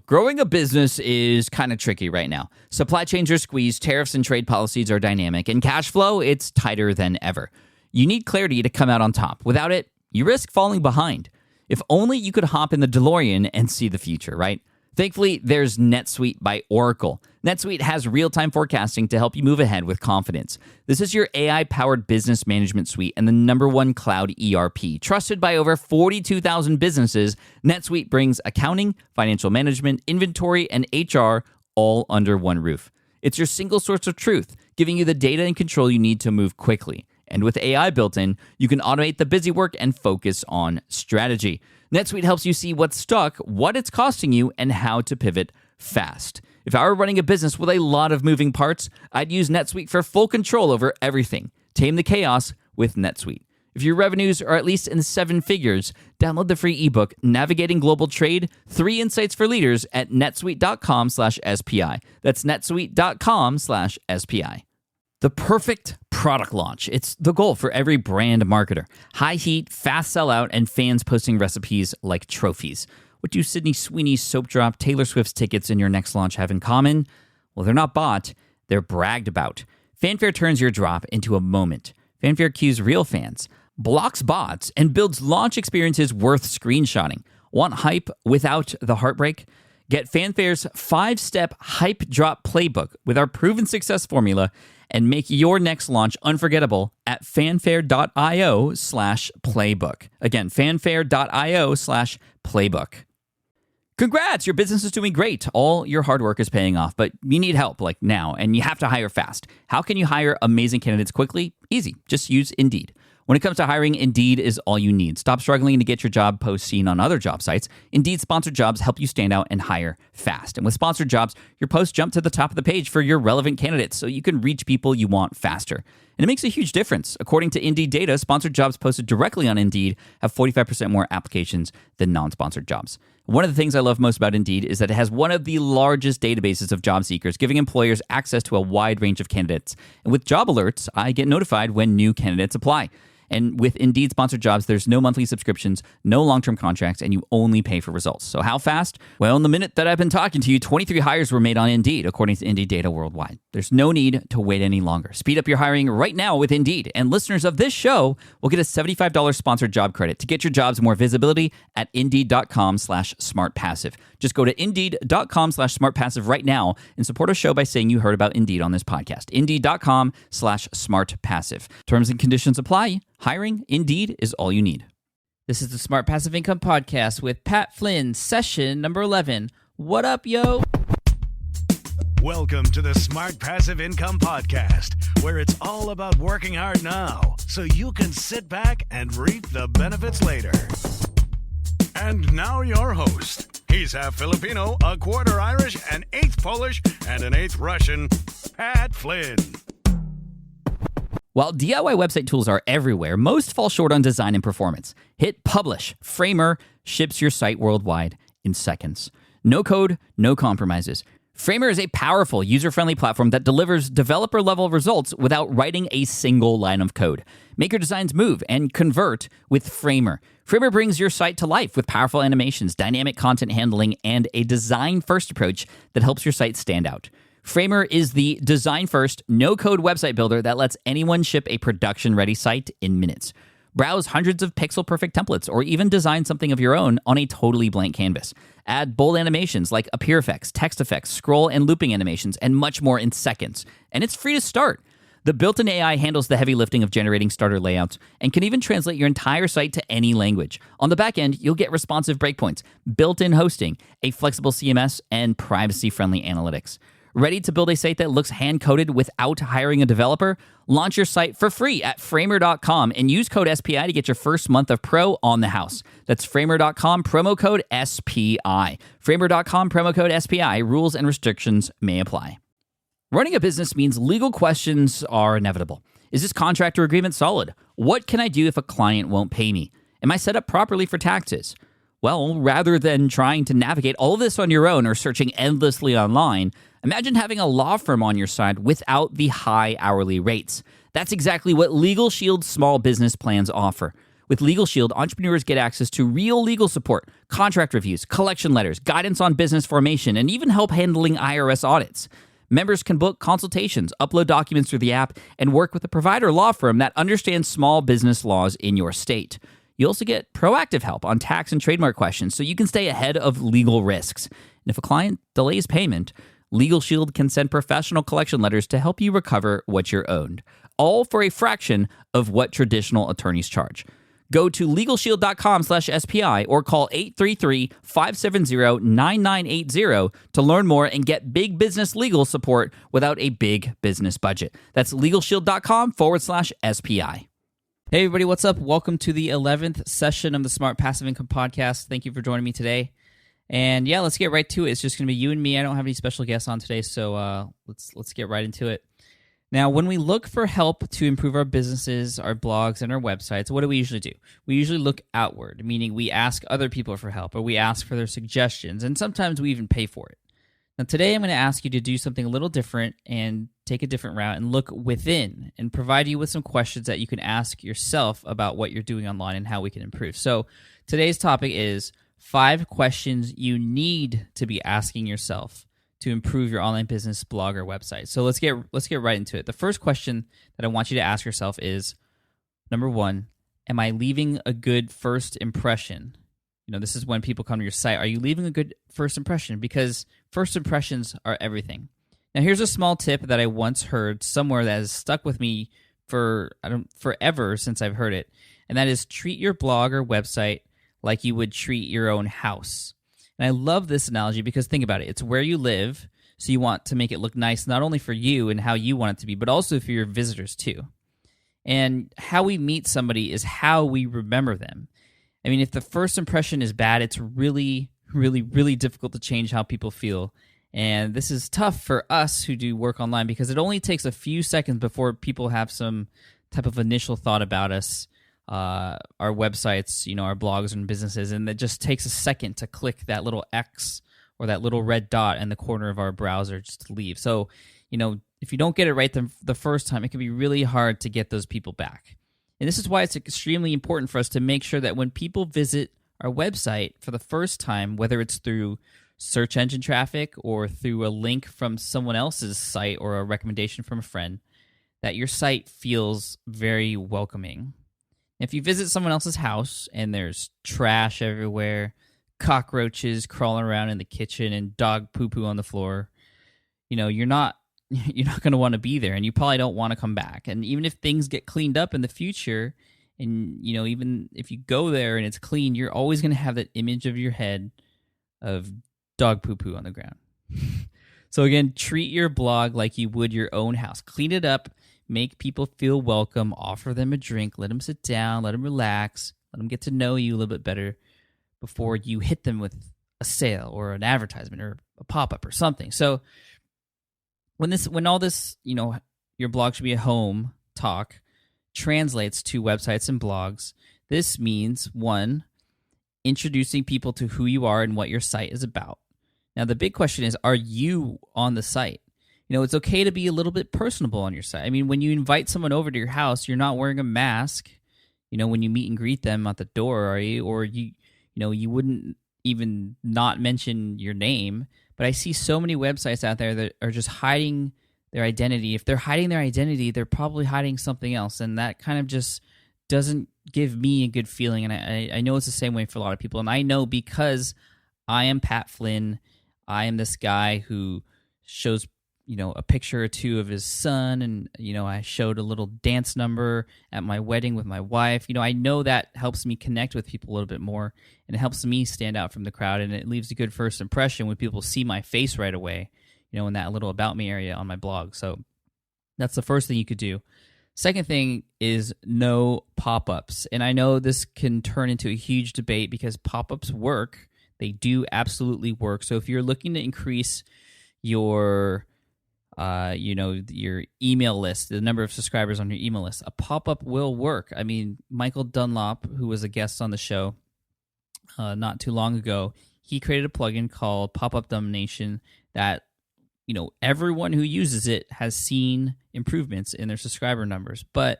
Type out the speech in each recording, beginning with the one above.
Growing a business is kind of tricky right now. Supply chains are squeezed, tariffs and trade policies are dynamic, and cash flow, it's tighter than ever. You need clarity to come out on top. Without it, you risk falling behind. If only you could hop in the DeLorean and see the future, right? Thankfully, there's NetSuite by Oracle. NetSuite has real-time forecasting to help you move ahead with confidence. This is your AI-powered business management suite and the #1 cloud ERP. Trusted by over 42,000 businesses, NetSuite brings accounting, financial management, inventory, and HR all under one roof. It's your single source of truth, giving you the data and control you need to move quickly. And with AI built in, you can automate the busy work and focus on strategy. NetSuite helps you see what's stuck, what it's costing you, and how to pivot fast. If I were running a business with a lot of moving parts, I'd use NetSuite for full control over everything. Tame the chaos with NetSuite. If your revenues are at least in 7 figures, download the free ebook, Navigating Global Trade, 3 Insights for Leaders at netsuite.com/SPI. That's netsuite.com/SPI. The perfect product launch. It's the goal for every brand marketer. High heat, fast sellout, and fans posting recipes like trophies. What do Sydney Sweeney's soap drop, Taylor Swift's tickets, and your next launch have in common? Well, they're not bought, they're bragged about. Fanfare turns your drop into a moment. Fanfare cues real fans, blocks bots, and builds launch experiences worth screenshotting. Want hype without the heartbreak? Get Fanfare's 5-step hype drop playbook with our proven success formula and make your next launch unforgettable at fanfare.io/playbook. Again, fanfare.io/playbook. Congrats, your business is doing great. All your hard work is paying off, but you need help like now, and you have to hire fast. How can you hire amazing candidates quickly? Easy. Just use Indeed. When it comes to hiring, Indeed is all you need. Stop struggling to get your job post seen on other job sites. Indeed sponsored jobs help you stand out and hire fast. And with sponsored jobs, your posts jump to the top of the page for your relevant candidates so you can reach people you want faster. And it makes a huge difference. According to Indeed data, sponsored jobs posted directly on Indeed have 45% more applications than non-sponsored jobs. One of the things I love most about Indeed is that it has one of the largest databases of job seekers, giving employers access to a wide range of candidates. And with job alerts, I get notified when new candidates apply. And with Indeed sponsored jobs, there's no monthly subscriptions, no long-term contracts, and you only pay for results. So how fast? Well, in the minute that I've been talking to you, 23 hires were made on Indeed, according to Indeed data worldwide. There's no need to wait any longer. Speed up your hiring right now with Indeed. And listeners of this show will get a $75 sponsored job credit to get your jobs more visibility at Indeed.com/smartpassive. Just go to Indeed.com/smartpassive right now and support our show by saying you heard about Indeed on this podcast. Indeed.com/smartpassive. Terms and conditions apply. Hiring, Indeed, is all you need. This is the Smart Passive Income Podcast with Pat Flynn, session number 11. What up, yo? Welcome to the Smart Passive Income Podcast, where it's all about working hard now so you can sit back and reap the benefits later. And now your host. He's half Filipino, a quarter Irish, an eighth Polish, and an eighth Russian, Pat Flynn. While DIY website tools are everywhere, most fall short on design and performance. Hit publish. Framer ships your site worldwide in seconds. No code, no compromises. Framer is a powerful, user-friendly platform that delivers developer-level results without writing a single line of code. Make your designs move and convert with Framer. Framer brings your site to life with powerful animations, dynamic content handling, and a design-first approach that helps your site stand out. Framer is the design-first, no-code website builder that lets anyone ship a production-ready site in minutes. Browse hundreds of pixel-perfect templates or even design something of your own on a totally blank canvas. Add bold animations like appear effects, text effects, scroll and looping animations, and much more in seconds. And it's free to start. The built-in AI handles the heavy lifting of generating starter layouts and can even translate your entire site to any language. On the back end, you'll get responsive breakpoints, built-in hosting, a flexible CMS, and privacy-friendly analytics. Ready to build a site that looks hand-coded without hiring a developer? Launch your site for free at Framer.com and use code SPI to get your first month of pro on the house. That's Framer.com, promo code SPI. Framer.com, promo code SPI. Rules and restrictions may apply. Running a business means legal questions are inevitable. Is this contract or agreement solid? What can I do if a client won't pay me? Am I set up properly for taxes? Well, rather than trying to navigate all of this on your own or searching endlessly online, imagine having a law firm on your side without the high hourly rates. That's exactly what Legal Shield's small business plans offer. With Legal Shield, entrepreneurs get access to real legal support, contract reviews, collection letters, guidance on business formation, and even help handling IRS audits. Members can book consultations, upload documents through the app, and work with a provider law firm that understands small business laws in your state. You also get proactive help on tax and trademark questions so you can stay ahead of legal risks. And if a client delays payment, Legal Shield can send professional collection letters to help you recover what you're owed, all for a fraction of what traditional attorneys charge. Go to LegalShield.com/SPI or call 833-570-9980 to learn more and get big business legal support without a big business budget. That's LegalShield.com/SPI. Hey everybody, what's up? Welcome to the 11th session of the Smart Passive Income Podcast. Thank you for joining me today. And yeah, let's get right to it. It's just going to be you and me. I don't have any special guests on today, so let's get right into it. Now, when we look for help to improve our businesses, our blogs, and our websites, what do we usually do? We usually look outward, meaning we ask other people for help or we ask for their suggestions, and sometimes we even pay for it. Now, today I'm going to ask you to do something a little different and take a different route and look within and provide you with some questions that you can ask yourself about what you're doing online and how we can improve. So today's topic is 5 questions you need to be asking yourself to improve your online business, blog, or website. So let's get right into it. The first question that I want you to ask yourself is, number 1, am I leaving a good first impression? You know, this is when people come to your site. Are you leaving a good first impression? Because first impressions are everything. Now, here's a small tip that I once heard somewhere that has stuck with me forever since I've heard it, and that is treat your blog or website like you would treat your own house. And I love this analogy because think about it. It's where you live, so you want to make it look nice not only for you and how you want it to be, but also for your visitors too. And how we meet somebody is how we remember them. I mean, if the first impression is bad, it's really, really, really difficult to change how people feel. And this is tough for us who do work online because it only takes a few seconds before people have some type of initial thought about us, our websites, you know, our blogs and businesses, and it just takes a second to click that little X or that little red dot in the corner of our browser just to leave. So, you know, if you don't get it right the first time, it can be really hard to get those people back. And this is why it's extremely important for us to make sure that when people visit our website for the first time, whether it's through search engine traffic or through a link from someone else's site or a recommendation from a friend, that your site feels very welcoming. If you visit someone else's house and there's trash everywhere, cockroaches crawling around in the kitchen and dog poo-poo on the floor, you know, you're not going to want to be there, and you probably don't want to come back. And even if things get cleaned up in the future, and you know, even if you go there and it's clean, you're always going to have that image of your head of dog poo-poo on the ground. So again, treat your blog like you would your own house. Clean it up, make people feel welcome, offer them a drink, let them sit down, let them relax, let them get to know you a little bit better before you hit them with a sale or an advertisement or a pop-up or something. So when all this, you know, your blog should be a home talk, translates to websites and blogs, this means 1, introducing people to who you are and what your site is about. Now, the big question is, are you on the site? You know, it's okay to be a little bit personable on your site. I mean, when you invite someone over to your house, you're not wearing a mask, you know, when you meet and greet them at the door, are you? Or you know, you wouldn't even not mention your name. But I see so many websites out there that are just hiding their identity. If they're hiding their identity, they're probably hiding something else. And that kind of just doesn't give me a good feeling. And I know it's the same way for a lot of people. And I know because I am Pat Flynn. I am this guy who shows, you know, a picture or two of his son. And, you know, I showed a little dance number at my wedding with my wife. You know, I know that helps me connect with people a little bit more. And it helps me stand out from the crowd, and it leaves a good first impression when people see my face right away, you know, in that little about me area on my blog. So that's the first thing you could do. Second thing is no pop-ups. And I know this can turn into a huge debate because pop-ups work. They do absolutely work. So if you're looking to increase your your email list, the number of subscribers on your email list, a pop-up will work. I mean, Michael Dunlop, who was a guest on the show not too long ago, he created a plugin called Pop-Up Domination that, you know, everyone who uses it has seen improvements in their subscriber numbers. But,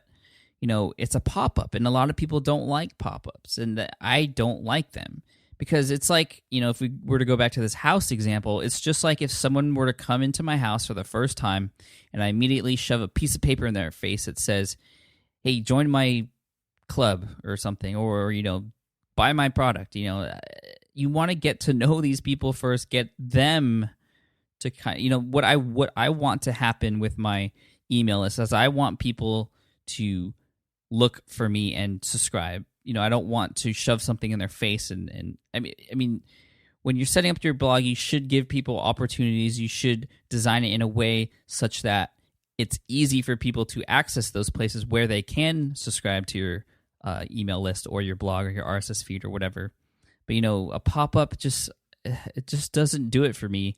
it's a pop-up, and a lot of people don't like pop-ups, and I don't like them because it's like, if we were to go back to this house example, it's just like if someone were to come into my house for the first time and I immediately shove a piece of paper in their face that says, hey, join my club or something, or, buy my product. You want to get to know these people first, get them to what I want to happen with my email list is I want people to look for me and subscribe. I don't want to shove something in their face. And I mean, when you're setting up your blog, you should give people opportunities. You should design it in a way such that it's easy for people to access those places where they can subscribe to your email list or your blog or your RSS feed or whatever. But a pop-up it just doesn't do it for me.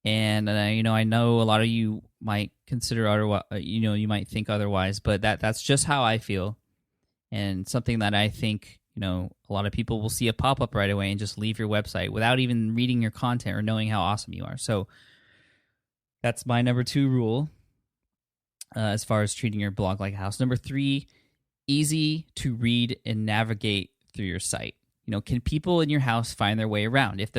And I know a lot of you might consider otherwise. You might think otherwise, but that's just how I feel, and something that I think a lot of people will see a pop-up right away and just leave your website without even reading your content or knowing how awesome you are. So that's my number 2 rule as far as treating your blog like a house. Number 3, easy to read and navigate through your site. Can people in your house find their way around? If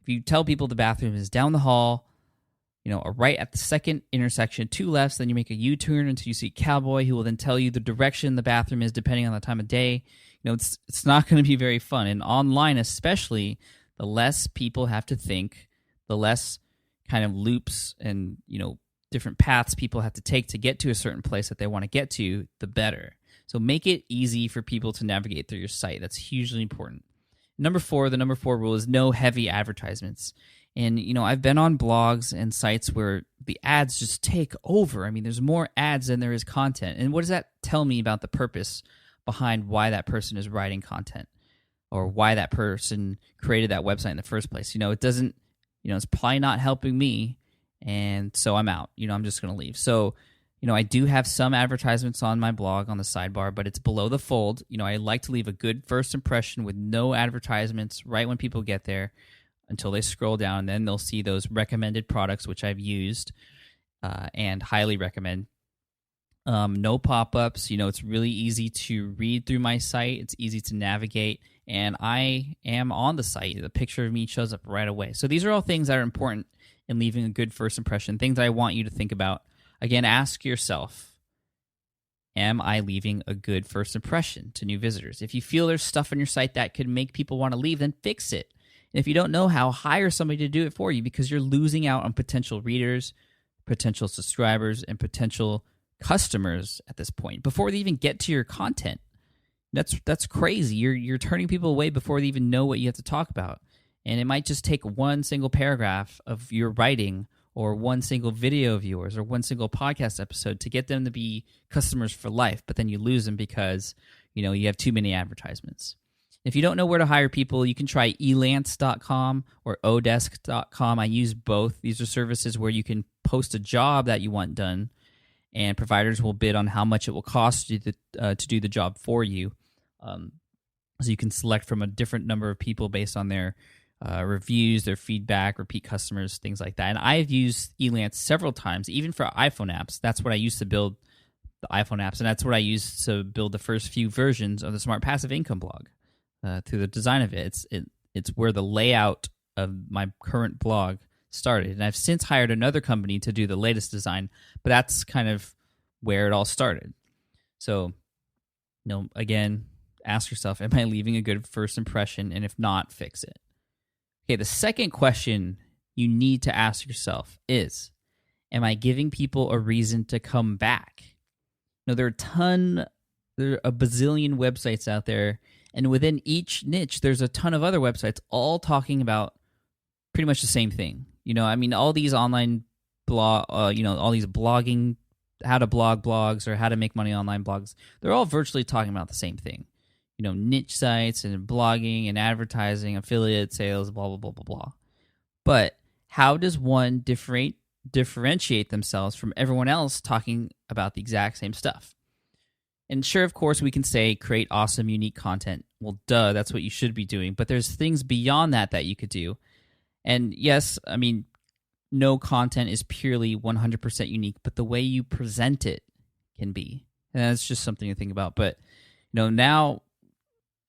you tell people the bathroom is down the hall, right at the second intersection, 2 lefts, then you make a U-turn until you see a cowboy who will then tell you the direction the bathroom is depending on the time of day. It's not going to be very fun. And online especially, the less people have to think, the less kind of loops and, different paths people have to take to get to a certain place that they want to get to, the better. So make it easy for people to navigate through your site. That's hugely important. The number 4 rule is no heavy advertisements. And, I've been on blogs and sites where the ads just take over. I mean, there's more ads than there is content. And what does that tell me about the purpose behind why that person is writing content or why that person created that website in the first place? It doesn't, it's probably not helping me. And so I'm out. I'm just going to leave. So, I do have some advertisements on my blog on the sidebar, but it's below the fold. I like to leave a good first impression with no advertisements right when people get there until they scroll down. And then they'll see those recommended products, which I've used and highly recommend. No pop-ups. It's really easy to read through my site. It's easy to navigate. And I am on the site. The picture of me shows up right away. So these are all things that are important in leaving a good first impression, things that I want you to think about. Again, ask yourself, am I leaving a good first impression to new visitors? If you feel there's stuff on your site that could make people want to leave, then fix it. And if you don't know how, hire somebody to do it for you, because you're losing out on potential readers, potential subscribers, and potential customers at this point before they even get to your content. That's crazy. You're turning people away before they even know what you have to talk about. And it might just take one single paragraph of your writing or one single video of yours or one single podcast episode to get them to be customers for life, but then you lose them because, you have too many advertisements. If you don't know where to hire people, you can try elance.com or odesk.com. I use both. These are services where you can post a job that you want done, and providers will bid on how much it will cost you to do the job for you. So you can select from a different number of people based on their reviews, their feedback, repeat customers, things like that. And I've used Elance several times, even for iPhone apps. That's what I used to build the iPhone apps, and that's what I used to build the first few versions of the Smart Passive Income blog. Through the design of it, it's where the layout of my current blog started. And I've since hired another company to do the latest design, but that's kind of where it all started. So, again, ask yourself, am I leaving a good first impression? And if not, fix it. Okay, the second question you need to ask yourself is, am I giving people a reason to come back? There are a bazillion websites out there, and within each niche, there's a ton of other websites all talking about pretty much the same thing. All these online all these blogging, how to blog blogs or how to make money online blogs, they're all virtually talking about the same thing. Niche sites and blogging and advertising, affiliate sales, blah, blah, blah, blah, blah. But how does one differentiate themselves from everyone else talking about the exact same stuff? And sure, of course, we can say create awesome, unique content. Well, duh, that's what you should be doing. But there's things beyond that you could do. And yes, no content is purely 100% unique, but the way you present it can be. And that's just something to think about. But now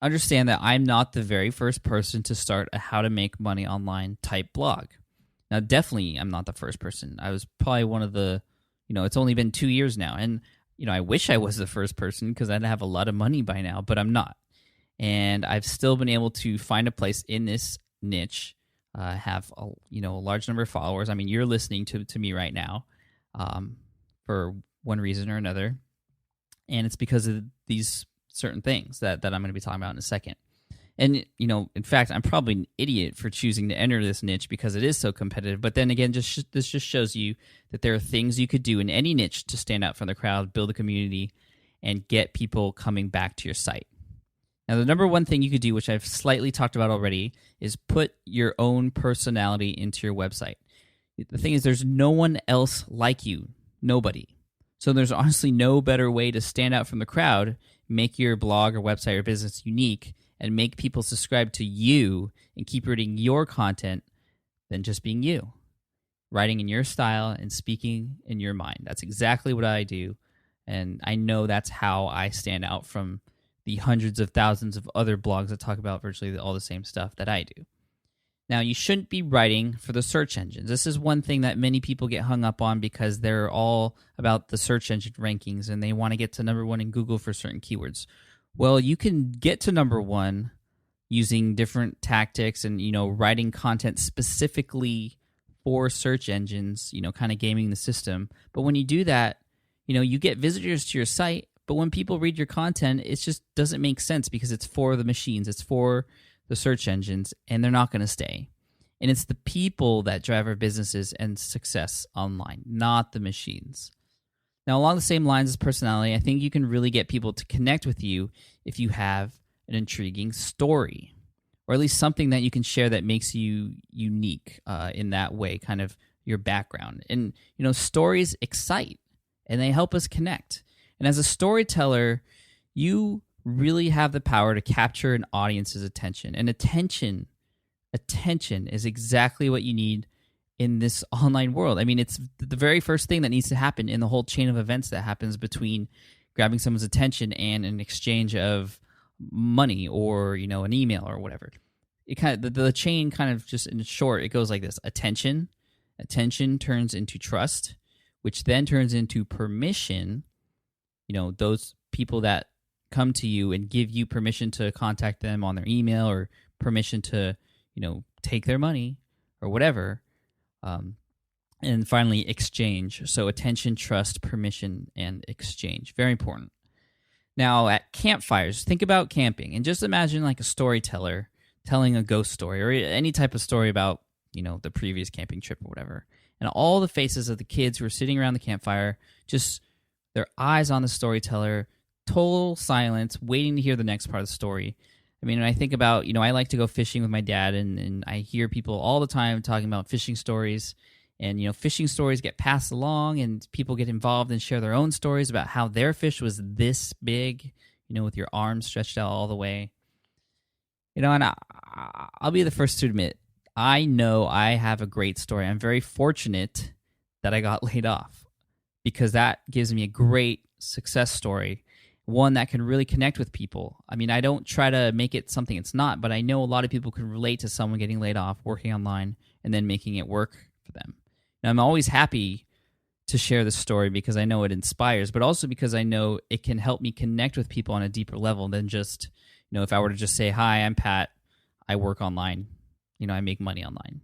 understand that I'm not the very first person to start a how to make money online type blog. Now, definitely I'm not the first person. I was probably one of the, it's only been 2 years now. And, I wish I was the first person because I'd have a lot of money by now, but I'm not. And I've still been able to find a place in this niche, have a large number of followers. I mean, you're listening to me right now for one reason or another. And it's because of these certain things that I'm going to be talking about in a second. And, in fact, I'm probably an idiot for choosing to enter this niche because it is so competitive. But then again, this just shows you that there are things you could do in any niche to stand out from the crowd, build a community, and get people coming back to your site. Now, the number one thing you could do, which I've slightly talked about already, is put your own personality into your website. The thing is, there's no one else like you. Nobody. So there's honestly no better way to stand out from the crowd, make your blog or website or business unique, and make people subscribe to you and keep reading your content than just being you. Writing in your style and speaking in your mind. That's exactly what I do. And I know that's how I stand out from the hundreds of thousands of other blogs that talk about virtually all the same stuff that I do. Now, you shouldn't be writing for the search engines. This is one thing that many people get hung up on because they're all about the search engine rankings and they want to get to number one in Google for certain keywords. Well, you can get to number one using different tactics and, writing content specifically for search engines, kind of gaming the system. But when you do that, you get visitors to your site, but when people read your content, it just doesn't make sense because it's for the machines, it's for the search engines, and they're not going to stay. And it's the people that drive our businesses and success online, not the machines. Now, along the same lines as personality, I think you can really get people to connect with you if you have an intriguing story, or at least something that you can share that makes you unique in that way, kind of your background. And, stories excite, and they help us connect. And as a storyteller, you really have the power to capture an audience's attention. And attention is exactly what you need in this online world. I mean, it's the very first thing that needs to happen in the whole chain of events that happens between grabbing someone's attention and an exchange of money or, an email or whatever. It kind of the chain kind of just in short, it goes like this. Attention turns into trust, which then turns into permission. Those people that come to you and give you permission to contact them on their email or permission to, take their money or whatever. And finally, exchange. So attention, trust, permission, and exchange. Very important. Now, at campfires, think about camping and just imagine like a storyteller telling a ghost story or any type of story about, the previous camping trip or whatever. And all the faces of the kids who are sitting around the campfire, just their eyes on the storyteller, total silence, waiting to hear the next part of the story. I mean, when I think about, I like to go fishing with my dad, and I hear people all the time talking about fishing stories. And, fishing stories get passed along, and people get involved and share their own stories about how their fish was this big, with your arms stretched out all the way. And I'll be the first to admit, I know I have a great story. I'm very fortunate that I got laid off because that gives me a great success story. One that can really connect with people. I mean, I don't try to make it something it's not, but I know a lot of people can relate to someone getting laid off, working online, and then making it work for them. And I'm always happy to share this story because I know it inspires, but also because I know it can help me connect with people on a deeper level than just, if I were to just say, "Hi, I'm Pat. I work online. I make money online."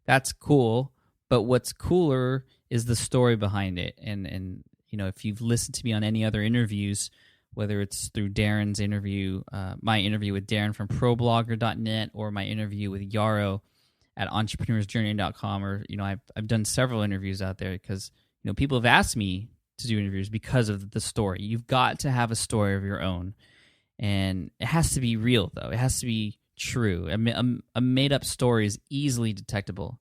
That's cool, but what's cooler is the story behind it. And if you've listened to me on any other interviews, whether it's through Darren's interview, my interview with Darren from ProBlogger.net, or my interview with Yarrow at EntrepreneursJourney.com, or I've done several interviews out there because people have asked me to do interviews because of the story. You've got to have a story of your own, and it has to be real though. It has to be true. A made-up story is easily detectable.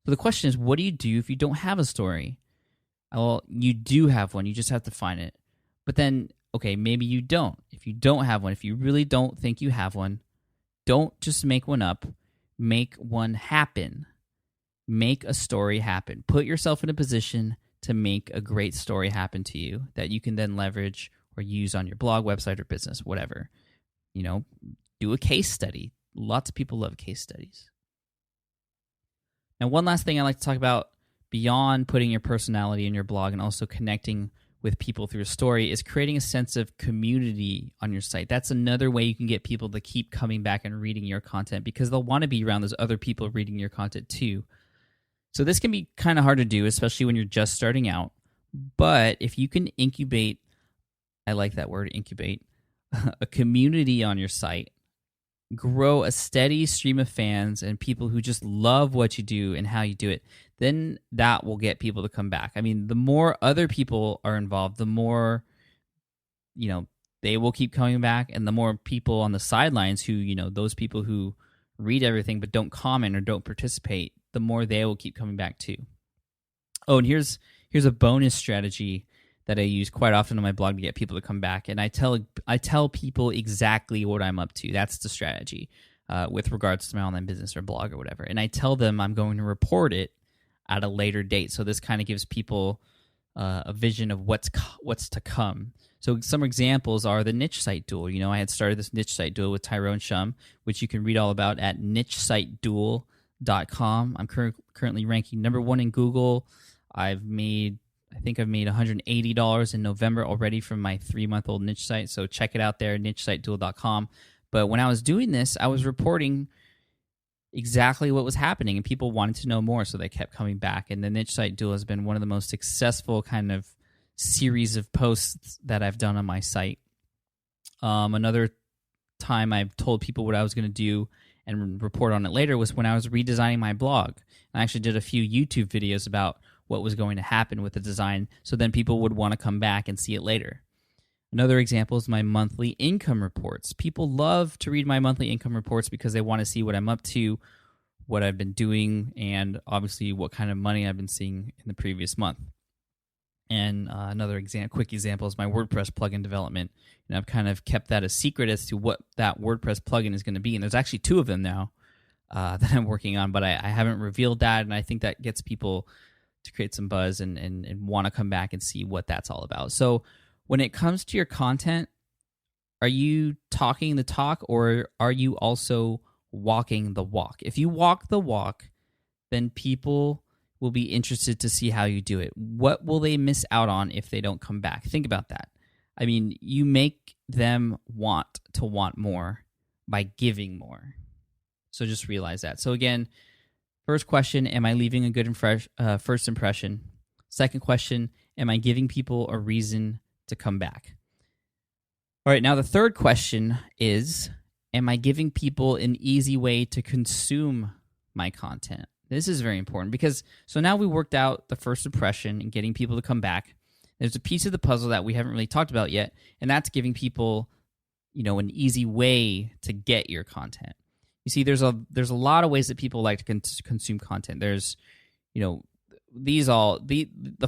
So the question is, what do you do if you don't have a story? Well, you do have one. You just have to find it. But then, okay, maybe you don't. If you don't have one, if you really don't think you have one, don't just make one up. Make one happen. Make a story happen. Put yourself in a position to make a great story happen to you that you can then leverage or use on your blog, website, or business, whatever. Do a case study. Lots of people love case studies. Now, one last thing I like to talk about beyond putting your personality in your blog and also connecting with people through a story is creating a sense of community on your site. That's another way you can get people to keep coming back and reading your content because they'll want to be around those other people reading your content too. So this can be kind of hard to do, especially when you're just starting out. But if you can incubate, I like that word, incubate, a community on your site, grow a steady stream of fans and people who just love what you do and how you do it, then that will get people to come back. I mean, the more other people are involved, the more, they will keep coming back. And the more people on the sidelines who, those people who read everything but don't comment or don't participate, the more they will keep coming back too. Oh, and here's a bonus strategy that I use quite often on my blog to get people to come back. And I tell people exactly what I'm up to. That's the strategy with regards to my online business or blog or whatever. And I tell them I'm going to report it at a later date. So this kind of gives people a vision of what's to come. So some examples are the niche site duel. I had started this niche site duel with Tyrone Shum, which you can read all about at nichesiteduel.com. I'm currently ranking number 1 in Google. I think I've made $180 in November already from my 3-month-old niche site. So check it out there, nichesiteduel.com. But when I was doing this, I was reporting exactly what was happening, and people wanted to know more, so they kept coming back. And the niche site duel has been one of the most successful kind of series of posts that I've done on my site. Another time I've told people what I was going to do and report on it later was when I was redesigning my blog. I actually did a few YouTube videos about what was going to happen with the design, so then people would want to come back and see it later. Another example is my monthly income reports. People love to read my monthly income reports because they want to see what I'm up to, what I've been doing, and obviously what kind of money I've been seeing in the previous month. And another quick example is my WordPress plugin development. And I've kind of kept that a secret as to what that WordPress plugin is going to be. And there's actually 2 of them now that I'm working on, but I haven't revealed that. And I think that gets people to create some buzz and want to come back and see what that's all about. So when it comes to your content, are you talking the talk or are you also walking the walk? If you walk the walk, then people will be interested to see how you do it. What will they miss out on if they don't come back? Think about that. I mean, you make them want to want more by giving more. So just realize that. So again, first question, am I leaving a good first impression? Second question, am I giving people a reason to come back? All right, now the third question is, am I giving people an easy way to consume my content? This is very important because, so now we worked out the first impression and getting people to come back. There's a piece of the puzzle that we haven't really talked about yet, and that's giving people, an easy way to get your content. You see, there's a lot of ways that people like to consume content. There's, the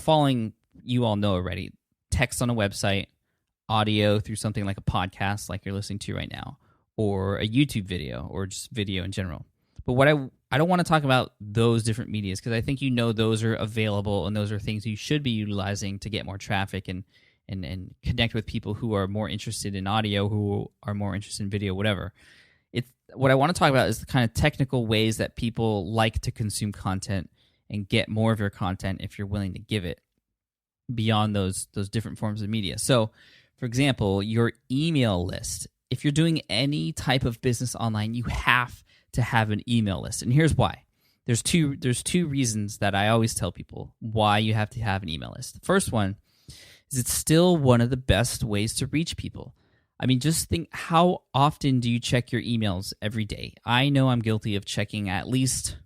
following you all know already: text on a website, audio through something like a podcast, like you're listening to right now, or a YouTube video, or just video in general. But what I don't want to talk about those different medias because I think those are available and those are things you should be utilizing to get more traffic and connect with people who are more interested in audio, who are more interested in video, whatever. What I want to talk about is the kind of technical ways that people like to consume content and get more of your content if you're willing to give it beyond those different forms of media. So, for example, your email list. If you're doing any type of business online, you have to have an email list. And here's why. There's two reasons that I always tell people why you have to have an email list. The first one is it's still one of the best ways to reach people. I mean, just think, how often do you check your emails every day? I know I'm guilty of checking at least,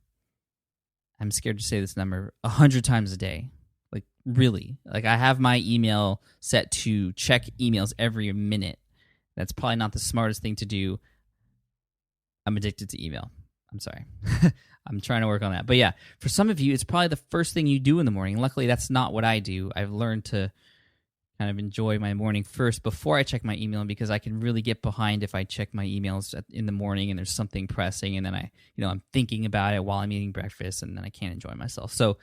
I'm scared to say this number, 100 times a day. Like, really. Like, I have my email set to check emails every minute. That's probably not the smartest thing to do. I'm addicted to email. I'm sorry. I'm trying to work on that. But yeah, for some of you, it's probably the first thing you do in the morning. Luckily, that's not what I do. I've learned to kind of enjoy my morning first before I check my email, because I can really get behind if I check my emails in the morning and there's something pressing, and then I'm thinking about it while I'm eating breakfast, and then I can't enjoy myself. So,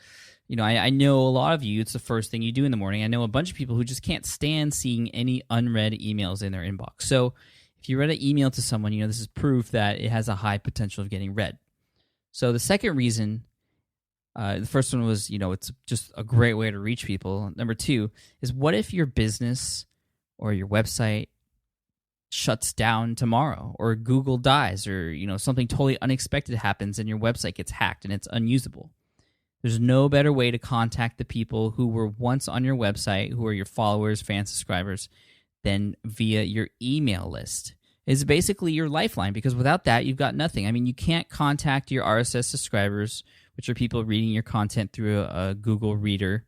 I know a lot of you, it's the first thing you do in the morning. I know a bunch of people who just can't stand seeing any unread emails in their inbox. So if you read an email to someone, this is proof that it has a high potential of getting read. So the second reason, the first one was, it's just a great way to reach people. Number two is, what if your business or your website shuts down tomorrow, or Google dies, or, something totally unexpected happens and your website gets hacked and it's unusable? There's no better way to contact the people who were once on your website, who are your followers, fans, subscribers, than via your email list. It's basically your lifeline, because without that, you've got nothing. I mean, you can't contact your RSS subscribers, which are people reading your content through a Google Reader.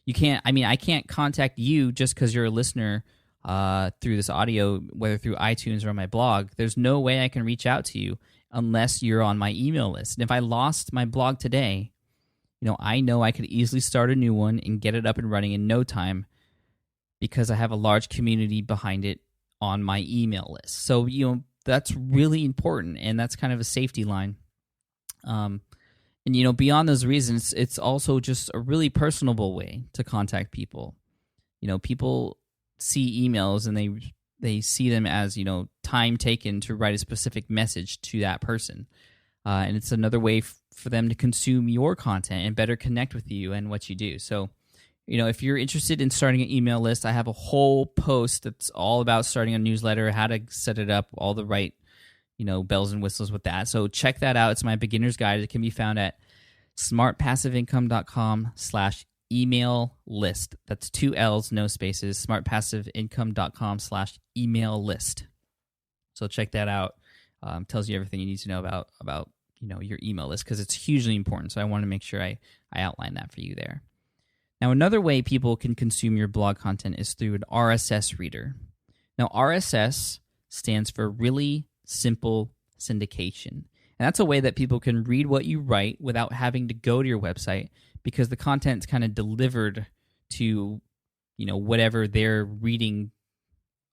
I can't contact you just because you're a listener through this audio, whether through iTunes or on my blog. There's no way I can reach out to you unless you're on my email list. And if I lost my blog today, I know I could easily start a new one and get it up and running in no time, because I have a large community behind it on my email list. So, that's really important, and that's kind of a safety line. And, beyond those reasons, it's also just a really personable way to contact people. People see emails and they see them as, time taken to write a specific message to that person. And it's another way for them to consume your content and better connect with you and what you do. So, if you're interested in starting an email list, I have a whole post that's all about starting a newsletter, how to set it up, all the right, bells and whistles with that. So check that out. It's my beginner's guide. It can be found at smartpassiveincome.com/email list. That's 2 L's, no spaces, smartpassiveincome.com/email list. So check that out. Tells you everything you need to know about your email list, because it's hugely important. So I want to make sure I outline that for you there. Now, another way people can consume your blog content is through an RSS reader. Now, RSS stands for Really Simple Syndication. And that's a way that people can read what you write without having to go to your website, because the content's kind of delivered to, whatever they're reading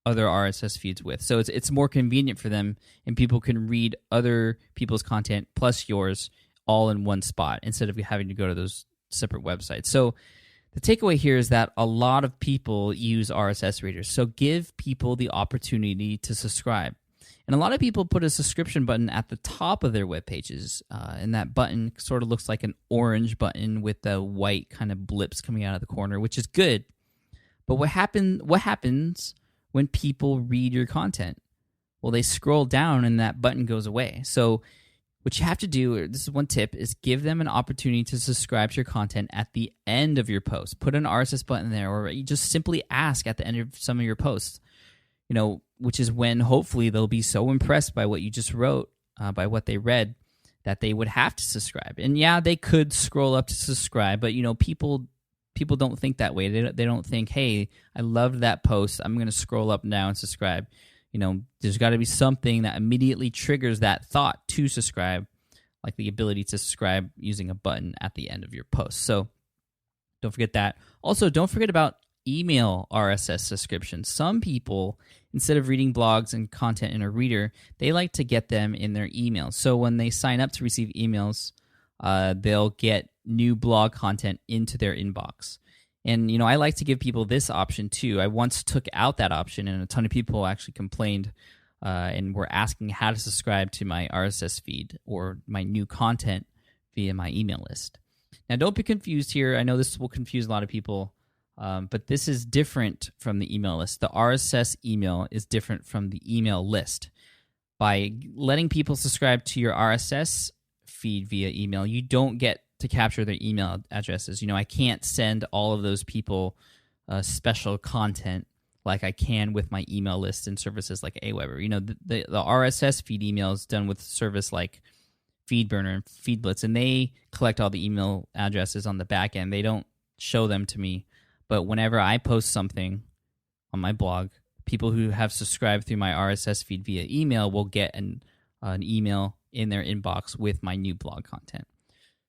other RSS feeds with. So it's more convenient for them, and people can read other people's content plus yours all in one spot instead of having to go to those separate websites. So the takeaway here is that a lot of people use RSS readers. So give people the opportunity to subscribe. And a lot of people put a subscription button at the top of their web pages, and that button sort of looks like an orange button with the white kind of blips coming out of the corner, which is good. But what happens when people read your content? Well, they scroll down and that button goes away. So what you have to do, this is one tip, is give them an opportunity to subscribe to your content at the end of your post. Put an RSS button there, or you just simply ask at the end of some of your posts, which is when hopefully they'll be so impressed by what you just wrote, by what they read, that they would have to subscribe. And yeah, they could scroll up to subscribe, but people don't think that way. They don't think, hey, I loved that post, I'm going to scroll up now and subscribe. There's got to be something that immediately triggers that thought to subscribe, like the ability to subscribe using a button at the end of your post. So don't forget that. Also, don't forget about email RSS subscriptions. Some people, instead of reading blogs and content in a reader, they like to get them in their emails. So when they sign up to receive emails, they'll get new blog content into their inbox. And, I like to give people this option too. I once took out that option, and a ton of people actually complained and were asking how to subscribe to my RSS feed or my new content via my email list. Now, don't be confused here. I know this will confuse a lot of people, but this is different from the email list. The RSS email is different from the email list. By letting people subscribe to your RSS feed via email, you don't get to capture their email addresses. I can't send all of those people special content like I can with my email list and services like Aweber. The RSS feed email is done with service like FeedBurner and FeedBlitz, and they collect all the email addresses on the back end. They don't show them to me, but whenever I post something on my blog, people who have subscribed through my RSS feed via email will get an email in their inbox with my new blog content.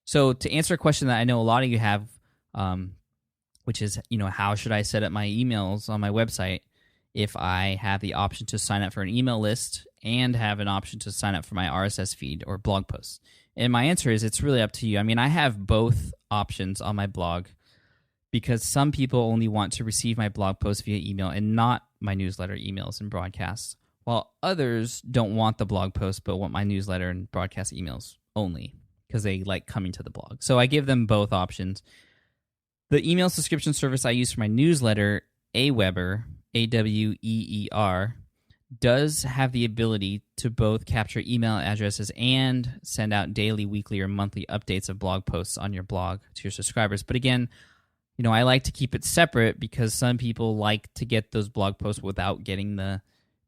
So to answer a question that I know a lot of you have, which is, how should I set up my emails on my website if I have the option to sign up for an email list and have an option to sign up for my RSS feed or blog posts? And my answer is it's really up to you. I mean, I have both options on my blog because some people only want to receive my blog posts via email and not my newsletter, emails, and broadcasts, while others don't want the blog post but want my newsletter and broadcast emails only because they like coming to the blog. So I give them both options. The email subscription service I use for my newsletter, Aweber, A-W-E-E-R, does have the ability to both capture email addresses and send out daily, weekly, or monthly updates of blog posts on your blog to your subscribers. But again, I like to keep it separate because some people like to get those blog posts without getting the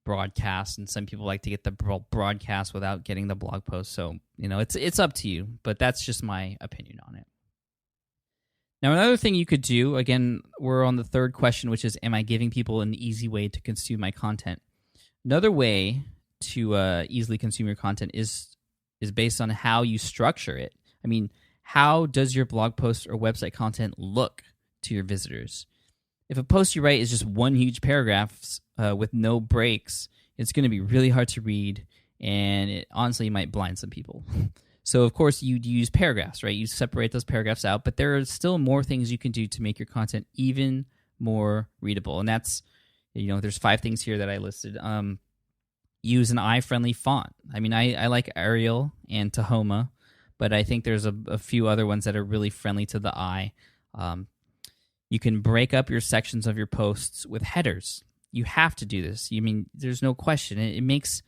broadcast, and some people like to get the broadcast without getting the blog post. So, it's up to you, but that's just my opinion on it. Now, another thing you could do, again, we're on the third question, which is, am I giving people an easy way to consume my content? Another way to easily consume your content is based on how you structure it. I mean, how does your blog post or website content look to your visitors? If a post you write is just one huge paragraph with no breaks, it's going to be really hard to read, and it honestly might blind some people. So, of course, you'd use paragraphs, right? You separate those paragraphs out, but there are still more things you can do to make your content even more readable. And that's, there's 5 things here that I listed. Use an eye-friendly font. I mean, I like Arial and Tahoma, but I think there's a few other ones that are really friendly to the eye. You can break up your sections of your posts with headers. You have to do this. There's no question. It makes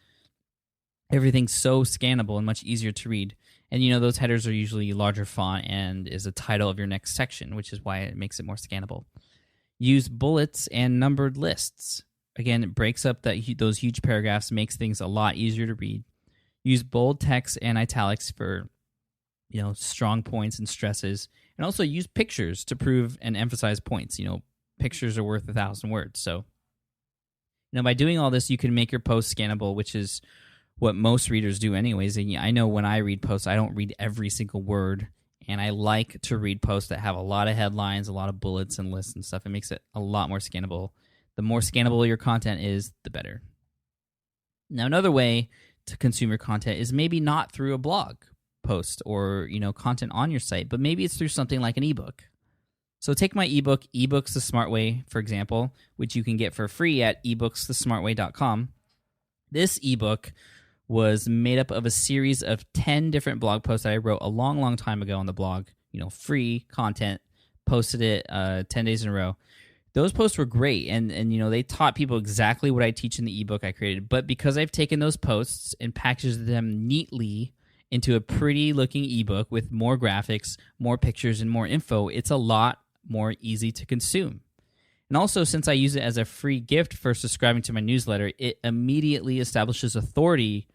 everything so scannable and much easier to read. And, those headers are usually larger font and is a title of your next section, which is why it makes it more scannable. Use bullets and numbered lists. Again, it breaks up those huge paragraphs, makes things a lot easier to read. Use bold text and italics for, strong points and stresses. And also use pictures to prove and emphasize points. Pictures are worth 1,000 words. So, by doing all this, you can make your post scannable, which is what most readers do anyways. And I know when I read posts, I don't read every single word, and I like to read posts that have a lot of headlines, a lot of bullets and lists and stuff. It makes it a lot more scannable. The more scannable your content is, the better. Now, another way to consume your content is maybe not through a blog post or, content on your site, but maybe it's through something like an ebook. So take my ebook, eBooks the Smart Way, for example, which you can get for free at ebooksthesmartway.com. This ebook was made up of a series of 10 different blog posts that I wrote a long, long time ago on the blog. Free content, posted it 10 days in a row. Those posts were great, and they taught people exactly what I teach in the ebook I created. But because I've taken those posts and packaged them neatly into a pretty-looking ebook with more graphics, more pictures, and more info, it's a lot more easy to consume. And also, since I use it as a free gift for subscribing to my newsletter, it immediately establishes authority,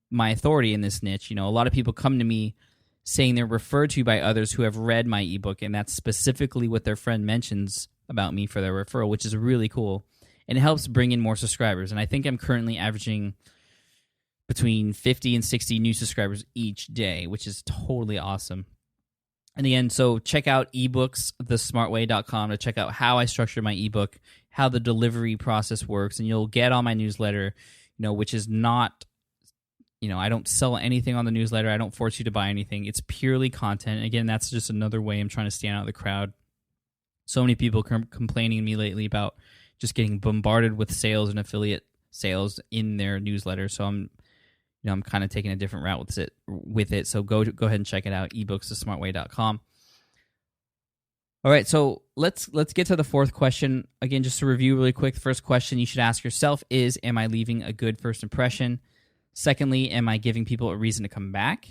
my authority in this niche. A lot of people come to me saying they're referred to by others who have read my ebook, and that's specifically what their friend mentions about me for their referral, which is really cool. And it helps bring in more subscribers. And I think I'm currently averaging between 50 and 60 new subscribers each day, which is totally awesome. And again, so check out ebooksthesmartway.com to check out how I structure my ebook, how the delivery process works, and you'll get on my newsletter, which is not, I don't sell anything on the newsletter. I don't force you to buy anything. It's purely content. Again, that's just another way I'm trying to stand out of the crowd. So many people complaining to me lately about just getting bombarded with sales and affiliate sales in their newsletter. So I'm kind of taking a different route with it. So go ahead and check it out, ebooksthesmartway.com. All right, so let's get to the fourth question. Again, just to review really quick, the first question you should ask yourself is, am I leaving a good first impression? Secondly, am I giving people a reason to come back?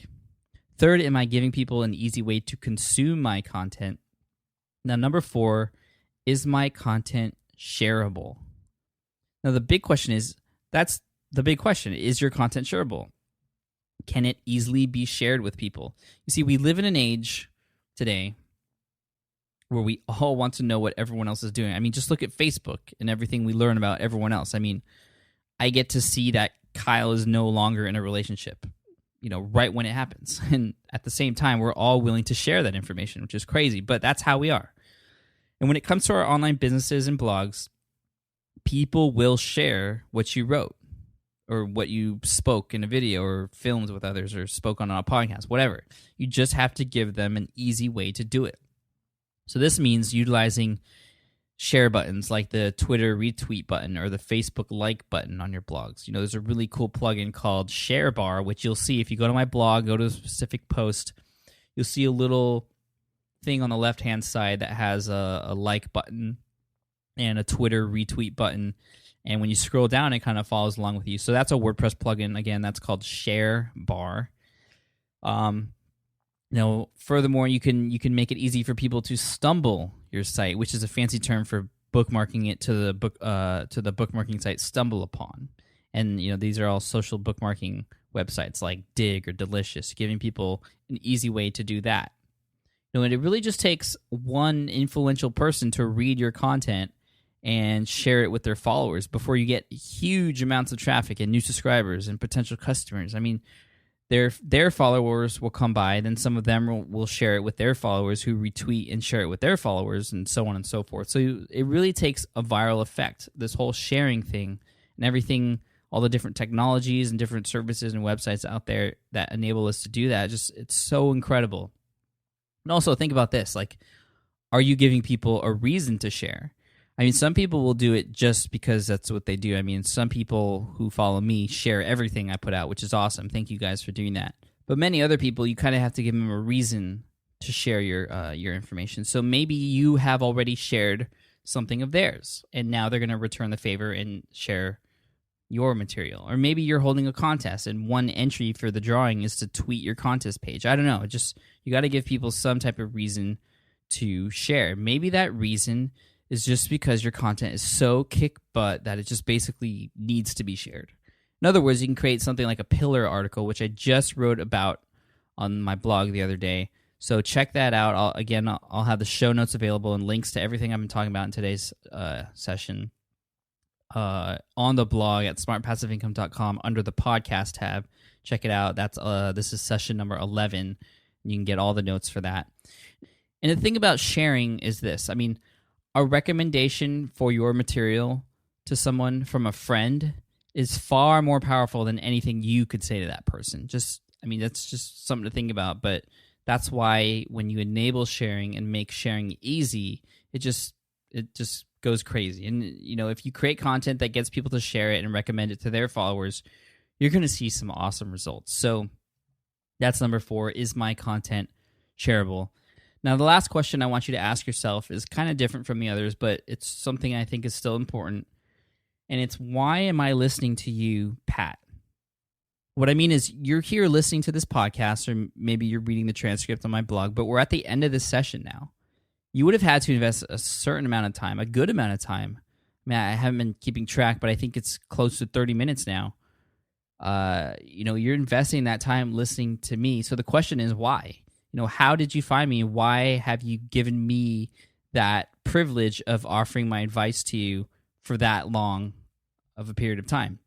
Third, am I giving people an easy way to consume my content? Now, number 4, is my content shareable? Now, the big question is, is your content shareable? Can it easily be shared with people? You see, we live in an age today where we all want to know what everyone else is doing. I mean, just look at Facebook and everything we learn about everyone else. I mean, I get to see that Kyle is no longer in a relationship, right when it happens. And at the same time, we're all willing to share that information, which is crazy, but that's how we are. And when it comes to our online businesses and blogs, people will share what you wrote or what you spoke in a video or filmed with others or spoke on a podcast, whatever. You just have to give them an easy way to do it. So this means utilizing share buttons like the Twitter retweet button or the Facebook like button on your blogs. There's a really cool plugin called Share Bar, which you'll see if you go to my blog, go to a specific post, you'll see a little thing on the left-hand side that has a like button and a Twitter retweet button. And when you scroll down, it kind of follows along with you. So that's a WordPress plugin. Again, that's called Share Bar. Furthermore, you can make it easy for people to stumble your site, which is a fancy term for bookmarking it to the bookmarking site Stumble Upon. And these are all social bookmarking websites like Dig or Delicious, giving people an easy way to do that. And it really just takes one influential person to read your content and share it with their followers before you get huge amounts of traffic and new subscribers and potential customers. I mean, their followers will come by, then some of them will share it with their followers who retweet and share it with their followers, and so on and so forth. So it really takes a viral effect, this whole sharing thing and everything, all the different technologies and different services and websites out there that enable us to do that. It's so incredible. And also think about this, like, are you giving people a reason to share? I mean, some people will do it just because that's what they do. I mean, some people who follow me share everything I put out, which is awesome. Thank you guys for doing that. But many other people, you kind of have to give them a reason to share your information. So maybe you have already shared something of theirs, and now they're going to return the favor and share your material. Or maybe you're holding a contest, and one entry for the drawing is to tweet your contest page. I don't know. You got to give people some type of reason to share. Maybe that reason is just because your content is so kick butt that it just basically needs to be shared. In other words, you can create something like a pillar article, which I just wrote about on my blog the other day. So check that out. I'll have the show notes available and links to everything I've been talking about in today's session on the blog at smartpassiveincome.com under the podcast tab. Check it out. This is session number 11. You can get all the notes for that. And the thing about sharing is this. I mean, a recommendation for your material to someone from a friend is far more powerful than anything you could say to that person. That's just something to think about. But that's why when you enable sharing and make sharing easy, it just goes crazy. And if you create content that gets people to share it and recommend it to their followers, you're going to see some awesome results. So that's number 4. Is my content shareable? Now, the last question I want you to ask yourself is kind of different from the others, but it's something I think is still important. And it's, why am I listening to you, Pat? What I mean is, you're here listening to this podcast, or maybe you're reading the transcript on my blog, but we're at the end of this session now. You would have had to invest a certain amount of time, a good amount of time. I haven't been keeping track, but I think it's close to 30 minutes now. You're investing that time listening to me. So the question is, why? How did you find me? Why have you given me that privilege of offering my advice to you for that long of a period of time?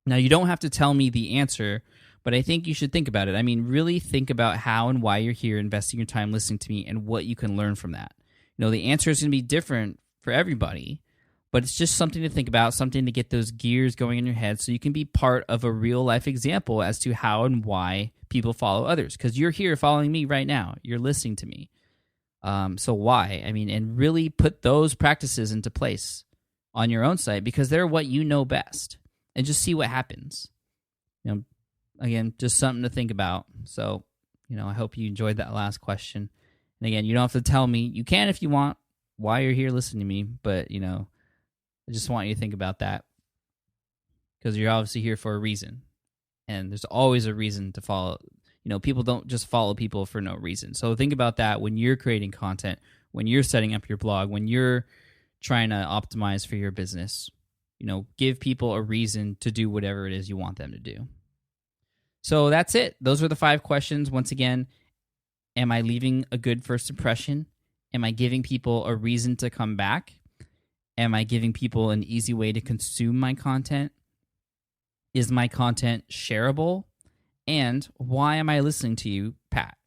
Now, you don't have to tell me the answer, but I think you should think about it. I mean, really think about how and why you're here investing your time listening to me and what you can learn from that. The answer is going to be different for everybody, but it's just something to think about, something to get those gears going in your head so you can be part of a real-life example as to how and why people follow others. Because you're here following me right now. You're listening to me. So why? And really put those practices into place on your own site, because they're what you know best. And just see what happens. Again, just something to think about. So, I hope you enjoyed that last question. And again, you don't have to tell me. You can if you want why you're here listening to me, but, I just want you to think about that, because you're obviously here for a reason, and there's always a reason to follow. People don't just follow people for no reason. So think about that when you're creating content, when you're setting up your blog, when you're trying to optimize for your business. Give people a reason to do whatever it is you want them to do. So that's it. Those are the 5 questions. Once again, am I leaving a good first impression? Am I giving people a reason to come back? Am I giving people an easy way to consume my content? Is my content shareable? And why am I listening to you, Pat?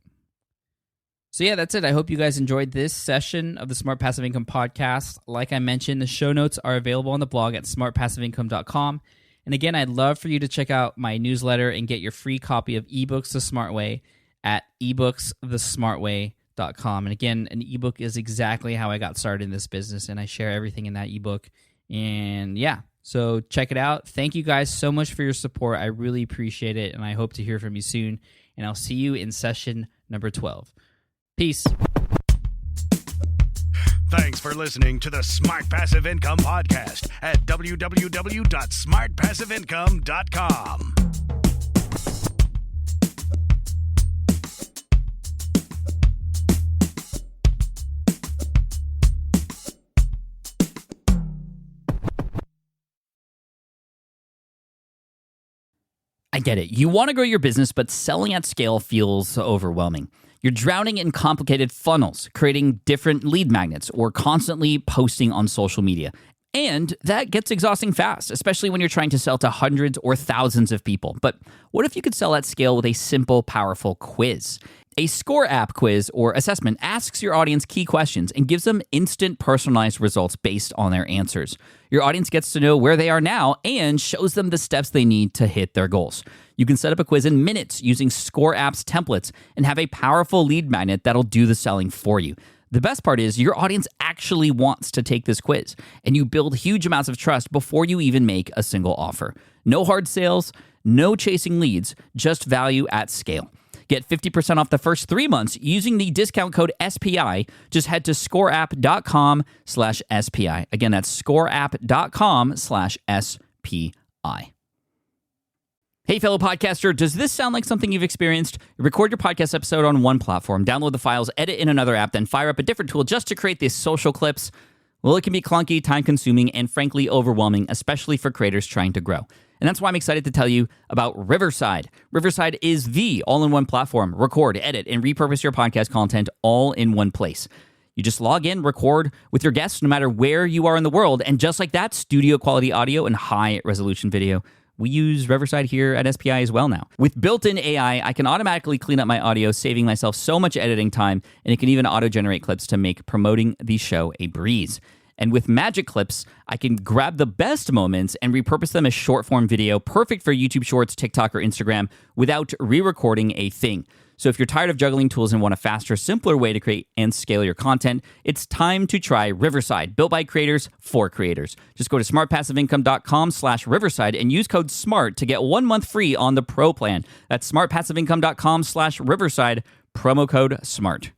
So yeah, that's it. I hope you guys enjoyed this session of the Smart Passive Income podcast. Like I mentioned, the show notes are available on the blog at smartpassiveincome.com. And again, I'd love for you to check out my newsletter and get your free copy of eBooks the Smart Way at ebooksthesmartway.com. And again, an ebook is exactly how I got started in this business, and I share everything in that ebook. And yeah, so check it out. Thank you guys so much for your support. I really appreciate it, and I hope to hear from you soon. And I'll see you in session number 12. Peace. Thanks for listening to the Smart Passive Income Podcast at www.smartpassiveincome.com. I get it. You want to grow your business, but selling at scale feels overwhelming. You're drowning in complicated funnels, creating different lead magnets, or constantly posting on social media. And that gets exhausting fast, especially when you're trying to sell to hundreds or thousands of people. But what if you could sell at scale with a simple, powerful quiz? A score app quiz or assessment asks your audience key questions and gives them instant personalized results based on their answers. Your audience gets to know where they are now and shows them the steps they need to hit their goals. You can set up a quiz in minutes using Score App's templates and have a powerful lead magnet that'll do the selling for you. The best part is your audience actually wants to take this quiz, and you build huge amounts of trust before you even make a single offer. No hard sales, no chasing leads, just value at scale. Get 50% off the first 3 months using the discount code SPI. Just head to scoreapp.com/SPI. Again, that's scoreapp.com/SPI. Hey, fellow podcaster, does this sound like something you've experienced? Record your podcast episode on one platform, download the files, edit in another app, then fire up a different tool just to create these social clips. Well, it can be clunky, time-consuming, and frankly overwhelming, especially for creators trying to grow. And that's why I'm excited to tell you about Riverside. Riverside is the all-in-one platform. Record, edit, and repurpose your podcast content all in one place. You just log in, record with your guests no matter where you are in the world, and just like that, studio-quality audio and high-resolution video. We use Riverside here at SPI as well now. With built-in AI, I can automatically clean up my audio, saving myself so much editing time, and it can even auto-generate clips to make promoting the show a breeze. And with Magic Clips, I can grab the best moments and repurpose them as short-form video, perfect for YouTube Shorts, TikTok, or Instagram, without re-recording a thing. So if you're tired of juggling tools and want a faster, simpler way to create and scale your content, it's time to try Riverside, built by creators for creators. Just go to smartpassiveincome.com/Riverside and use code SMART to get 1 month free on the Pro plan. That's smartpassiveincome.com/Riverside, promo code SMART.